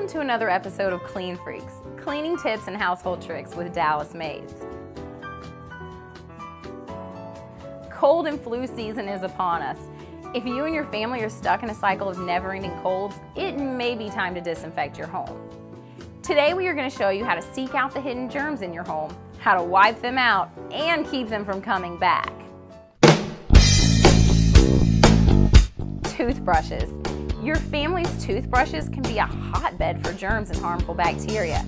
Welcome to another episode of Clean Freaks, cleaning tips and household tricks with Dallas Maids. Cold and flu season is upon us. If you and your family are stuck in a cycle of never-ending colds, it may be time to disinfect your home. Today we are going to show you how to seek out the hidden germs in your home, how to wipe them out, and keep them from coming back. Toothbrushes. Your family's toothbrushes can be a hotbed for germs and harmful bacteria.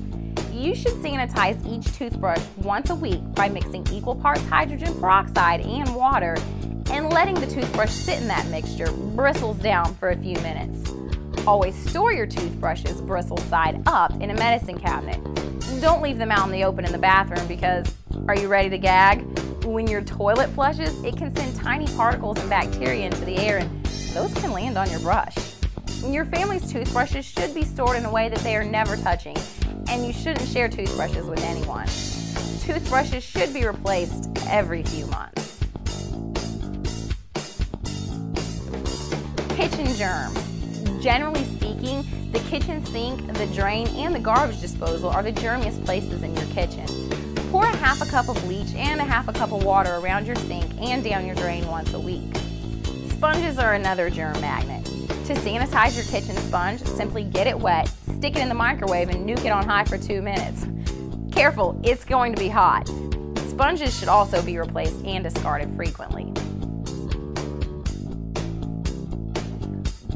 You should sanitize each toothbrush once a week by mixing equal parts hydrogen peroxide and water and letting the toothbrush sit in that mixture, bristles down, for a few minutes. Always store your toothbrushes bristles side up in a medicine cabinet. Don't leave them out in the open in the bathroom because, are you ready to gag? When your toilet flushes, it can send tiny particles and bacteria into the air, and those can land on your brush. Your family's toothbrushes should be stored in a way that they are never touching, and you shouldn't share toothbrushes with anyone. Toothbrushes should be replaced every few months. Kitchen germs. Generally speaking, the kitchen sink, the drain, and the garbage disposal are the germiest places in your kitchen. Pour a half a cup of bleach and a half a cup of water around your sink and down your drain once a week. Sponges are another germ magnet. To sanitize your kitchen sponge, simply get it wet, stick it in the microwave, and nuke it on high for 2 minutes. Careful, it's going to be hot. Sponges should also be replaced and discarded frequently.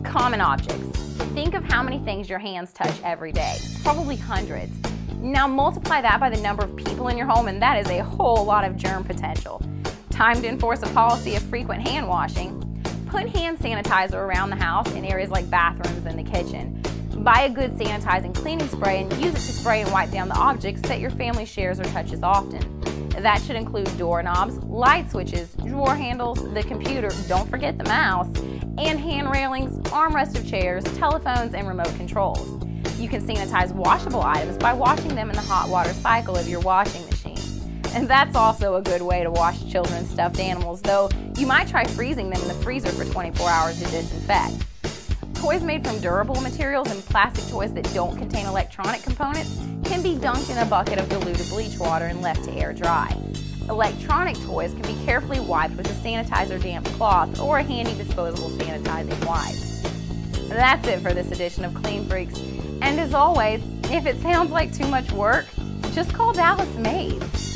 Common objects. Think of how many things your hands touch every day, probably hundreds. Now multiply that by the number of people in your home, and that is a whole lot of germ potential. Time to enforce a policy of frequent hand washing. Put hand sanitizer around the house in areas like bathrooms and the kitchen. Buy a good sanitizing cleaning spray and use it to spray and wipe down the objects that your family shares or touches often. That should include doorknobs, light switches, drawer handles, the computer, don't forget the mouse, and hand railings, armrest of chairs, telephones, and remote controls. You can sanitize washable items by washing them in the hot water cycle of your washing machine. And that's also a good way to wash children's stuffed animals, though you might try freezing them in the freezer for 24 hours to disinfect. Toys made from durable materials and plastic toys that don't contain electronic components can be dunked in a bucket of diluted bleach water and left to air dry. Electronic toys can be carefully wiped with a sanitizer damp cloth or a handy disposable sanitizing wipe. That's it for this edition of Clean Freaks. And as always, if it sounds like too much work, just call Dallas Maids.